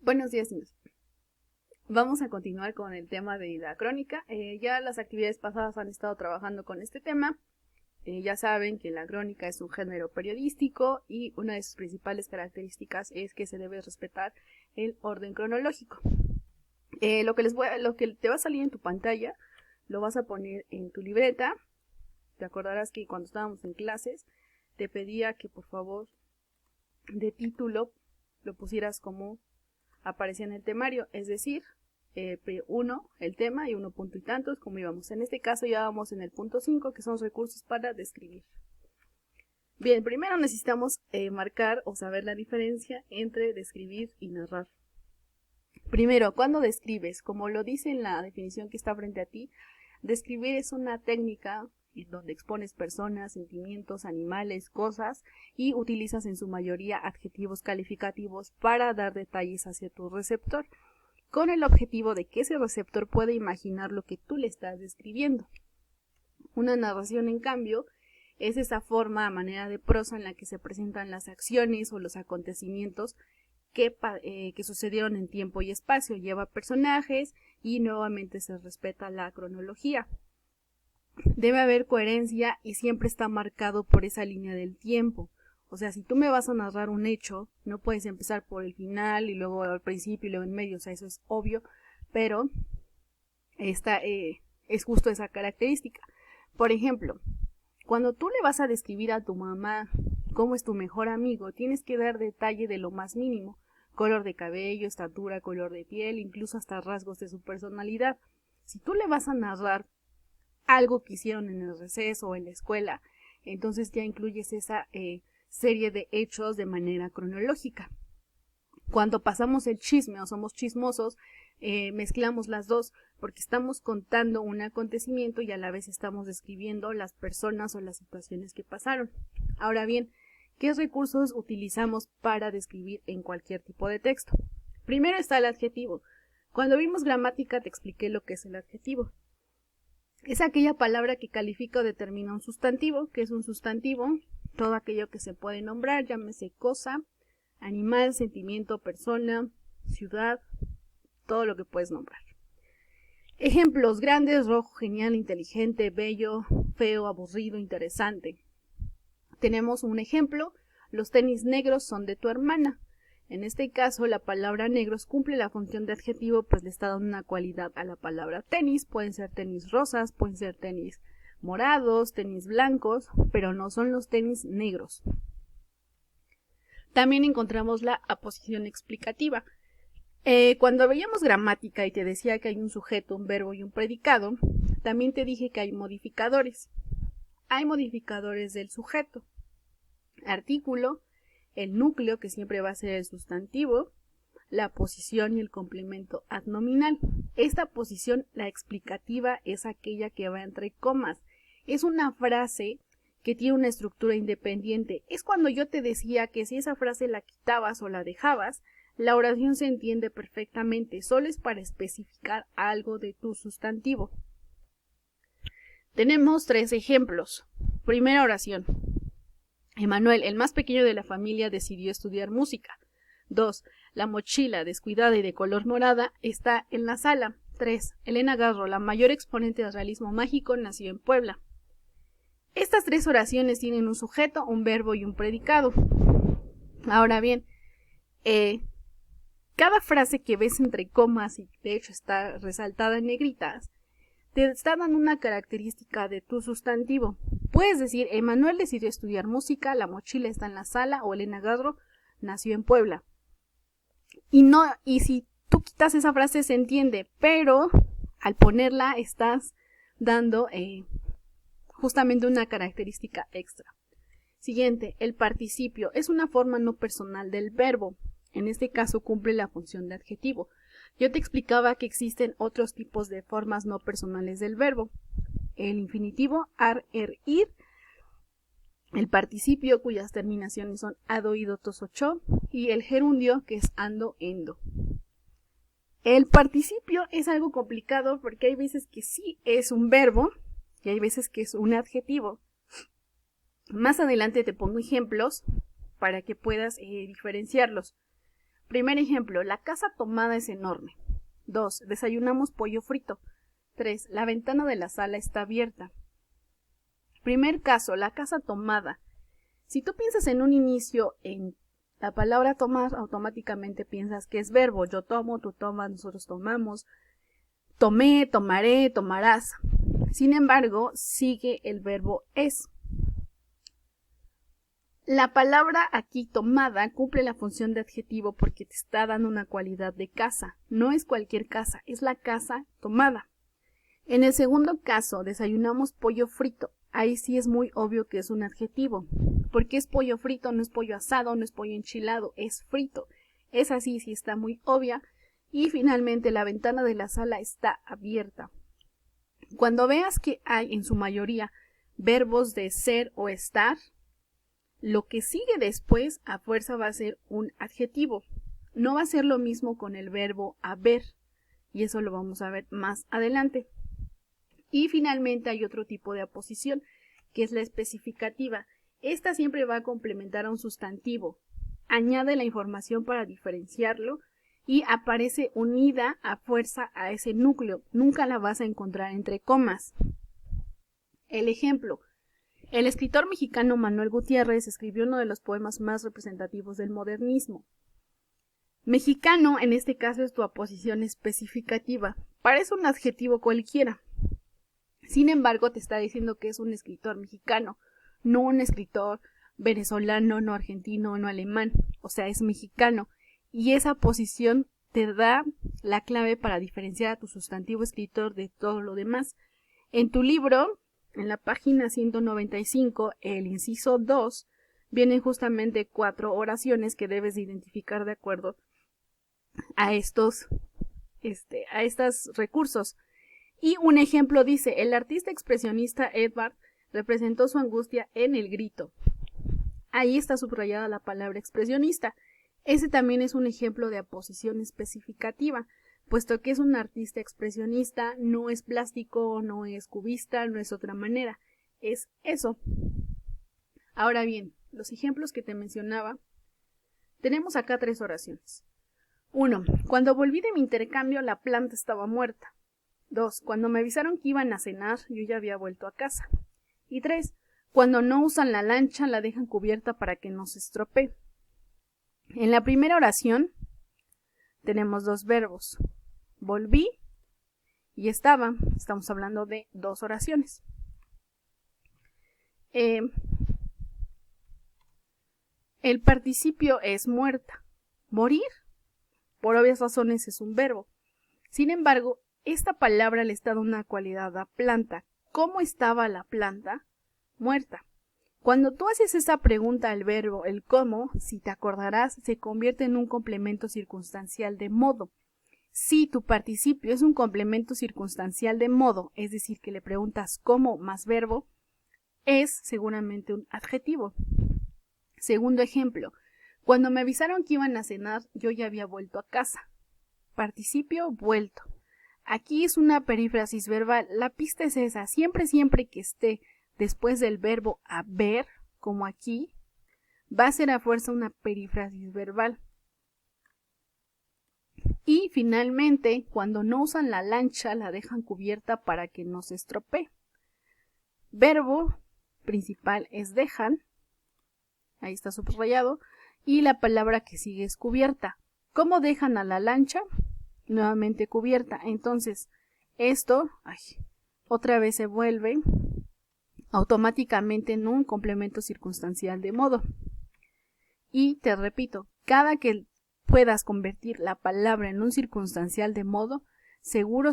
Buenos días, niños. Vamos a continuar con el tema de la crónica. Ya las actividades pasadas han estado trabajando con este tema. Ya saben que la crónica es un género periodístico y una de sus principales características es que se debe respetar el orden cronológico. Lo que te va a salir en tu pantalla lo vas a poner en tu libreta. Te acordarás que cuando estábamos en clases te pedía que por favor de título lo pusieras como aparecía en el temario, es decir, 1 el tema y 1 punto y tantos, como íbamos. En este caso ya vamos en el punto 5, que son recursos para describir. Bien, primero necesitamos marcar o saber la diferencia entre describir y narrar. Primero, cuando describes, como lo dice en la definición que está frente a ti, describir es una técnica en donde expones personas, sentimientos, animales, cosas y utilizas en su mayoría adjetivos calificativos para dar detalles hacia tu receptor, con el objetivo de que ese receptor pueda imaginar lo que tú le estás describiendo. Una narración, en cambio, es esa forma a manera de prosa en la que se presentan las acciones o los acontecimientos que sucedieron en tiempo y espacio. Lleva personajes y nuevamente se respeta la cronología. Debe haber coherencia y siempre está marcado por esa línea del tiempo. O sea, si tú me vas a narrar un hecho, no puedes empezar por el final y luego al principio y luego en medio. O sea, eso es obvio, pero es justo esa característica. Por ejemplo, cuando tú le vas a describir a tu mamá cómo es tu mejor amigo, tienes que dar detalle de lo más mínimo. Color de cabello, estatura, color de piel, incluso hasta rasgos de su personalidad. Si tú le vas a narrar algo que hicieron en el receso o en la escuela, entonces ya incluyes esa serie de hechos de manera cronológica. Cuando pasamos el chisme o somos chismosos, mezclamos las dos porque estamos contando un acontecimiento y a la vez estamos describiendo las personas o las situaciones que pasaron. Ahora bien, ¿qué recursos utilizamos para describir en cualquier tipo de texto? Primero está el adjetivo. Cuando vimos gramática te expliqué lo que es el adjetivo. Es aquella palabra que califica o determina un sustantivo. ¿Qué es un sustantivo? Todo aquello que se puede nombrar, llámese cosa, animal, sentimiento, persona, ciudad, todo lo que puedes nombrar. Ejemplos: grandes, rojo, genial, inteligente, bello, feo, aburrido, interesante. Tenemos un ejemplo: los tenis negros son de tu hermana. En este caso, la palabra negros cumple la función de adjetivo, pues le está dando una cualidad a la palabra tenis. Pueden ser tenis rosas, pueden ser tenis morados, tenis blancos, pero no son los tenis negros. También encontramos la aposición explicativa. Cuando veíamos gramática y te decía que hay un sujeto, un verbo y un predicado, también te dije que hay modificadores. Hay modificadores del sujeto: artículo, el núcleo, que siempre va a ser el sustantivo, la posición y el complemento adnominal. Esta posición, la explicativa, es aquella que va entre comas. Es una frase que tiene una estructura independiente. Es cuando yo te decía que si esa frase la quitabas o la dejabas, la oración se entiende perfectamente. Solo es para especificar algo de tu sustantivo. Tenemos 3 ejemplos. Primera oración: Emanuel, el más pequeño de la familia, decidió estudiar música. 2. La mochila, descuidada y de color morada, está en la sala. 3. Elena Garro, la mayor exponente del realismo mágico, nació en Puebla. Estas 3 oraciones tienen un sujeto, un verbo y un predicado. Ahora bien, cada frase que ves entre comas y de hecho está resaltada en negritas, te está dando una característica de tu sustantivo. Puedes decir: Emanuel decidió estudiar música, la mochila está en la sala, o Elena Garro nació en Puebla. Y si tú quitas esa frase se entiende, pero al ponerla estás dando justamente una característica extra. Siguiente, el participio es una forma no personal del verbo. En este caso cumple la función de adjetivo. Yo te explicaba que existen otros tipos de formas no personales del verbo: el infinitivo, ar, er, ir; el participio, cuyas terminaciones son ado, ido, tos, ocho; y el gerundio, que es ando, endo. El participio es algo complicado porque hay veces que sí es un verbo y hay veces que es un adjetivo. Más adelante te pongo ejemplos para que puedas diferenciarlos. Primer ejemplo, la casa tomada es enorme. 2. Desayunamos pollo frito. 3. La ventana de la sala está abierta. Primer caso, la casa tomada. Si tú piensas en un inicio en la palabra tomar, automáticamente piensas que es verbo. Yo tomo, tú tomas, nosotros tomamos. Tomé, tomaré, tomarás. Sin embargo, sigue el verbo es. La palabra aquí tomada cumple la función de adjetivo porque te está dando una cualidad de casa. No es cualquier casa, es la casa tomada. En el segundo caso, desayunamos pollo frito. Ahí sí es muy obvio que es un adjetivo. Porque es pollo frito, no es pollo asado, no es pollo enchilado, es frito. Es así, sí está muy obvia. Y finalmente la ventana de la sala está abierta. Cuando veas que hay en su mayoría verbos de ser o estar, lo que sigue después a fuerza va a ser un adjetivo. No va a ser lo mismo con el verbo haber, y eso lo vamos a ver más adelante. Y finalmente hay otro tipo de aposición, que es la especificativa. Esta siempre va a complementar a un sustantivo. Añade la información para diferenciarlo y aparece unida a fuerza a ese núcleo. Nunca la vas a encontrar entre comas. El ejemplo. El escritor mexicano Manuel Gutiérrez escribió uno de los poemas más representativos del modernismo. Mexicano, en este caso, es tu aposición especificativa. Parece un adjetivo cualquiera. Sin embargo, te está diciendo que es un escritor mexicano, no un escritor venezolano, no argentino, no alemán. O sea, es mexicano. Y esa posición te da la clave para diferenciar a tu sustantivo escritor de todo lo demás. En tu libro, en la página 195, el inciso 2, vienen justamente 4 oraciones que debes de identificar de acuerdo a estos recursos. Y un ejemplo dice, el artista expresionista Edvard representó su angustia en el grito. Ahí está subrayada la palabra expresionista. Ese también es un ejemplo de aposición especificativa, puesto que es un artista expresionista, no es plástico, no es cubista, no es otra manera, es eso. Ahora bien, los ejemplos que te mencionaba, tenemos acá 3 oraciones. 1. Cuando volví de mi intercambio, la planta estaba muerta. 2. Cuando me avisaron que iban a cenar, yo ya había vuelto a casa. Y 3. Cuando no usan la lancha, la dejan cubierta para que no se estropee. En la primera oración tenemos 2 verbos. Volví y estaba. Estamos hablando de 2 oraciones. El participio es muerta. Morir, por obvias razones, es un verbo. Sin embargo, esta palabra le está dando una cualidad a planta. ¿Cómo estaba la planta? Muerta. Cuando tú haces esa pregunta al verbo, el cómo, si te acordarás, se convierte en un complemento circunstancial de modo. Si tu participio es un complemento circunstancial de modo, es decir, que le preguntas cómo más verbo, es seguramente un adjetivo. Segundo ejemplo, cuando me avisaron que iban a cenar, yo ya había vuelto a casa. Participio, vuelto. Aquí es una perífrasis verbal. La pista es esa. Siempre que esté después del verbo haber, como aquí, va a ser a fuerza una perífrasis verbal. Y finalmente, cuando no usan la lancha, la dejan cubierta para que no se estropee. Verbo principal es dejan. Ahí está subrayado. Y la palabra que sigue es cubierta. ¿Cómo dejan a la lancha? Nuevamente cubierta. Entonces, esto otra vez se vuelve automáticamente en un complemento circunstancial de modo. Y te repito, cada que puedas convertir la palabra en un circunstancial de modo, seguro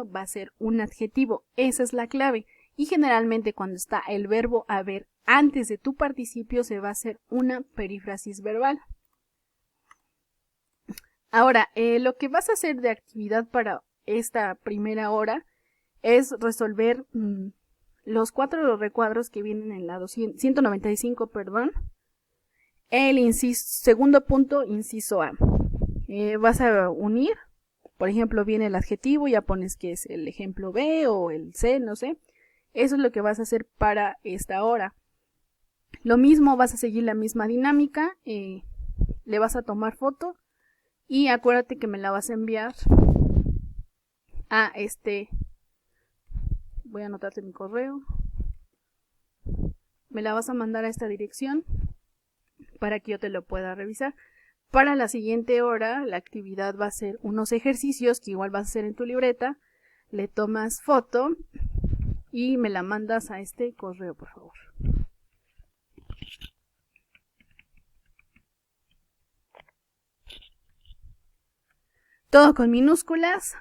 va a ser un adjetivo. Esa es la clave. Y generalmente cuando está el verbo haber antes de tu participio se va a hacer una perífrasis verbal. Ahora, lo que vas a hacer de actividad para esta primera hora es resolver los 4 recuadros que vienen en la 195, el segundo punto, inciso A. Vas a unir, por ejemplo, viene el adjetivo, ya pones que es el ejemplo B o el C, no sé. Eso es lo que vas a hacer para esta hora. Lo mismo, vas a seguir la misma dinámica, le vas a tomar foto Y acuérdate que me la vas a enviar a voy a anotarte mi correo. Me la vas a mandar a esta dirección para que yo te lo pueda revisar. Para la siguiente hora, la actividad va a ser unos ejercicios que igual vas a hacer en tu libreta. Le tomas foto y me la mandas a este correo, por favor. Todo con minúsculas.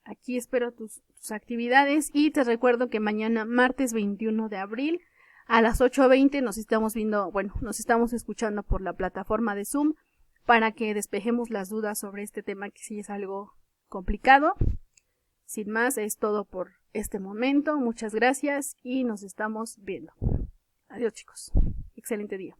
Aquí espero tus actividades y te recuerdo que mañana, martes 21 de abril, a las 8:20 nos estamos viendo, nos estamos escuchando por la plataforma de Zoom para que despejemos las dudas sobre este tema que sí es algo complicado. Sin más, es todo por este momento. Muchas gracias y nos estamos viendo. Adiós, chicos. Excelente día.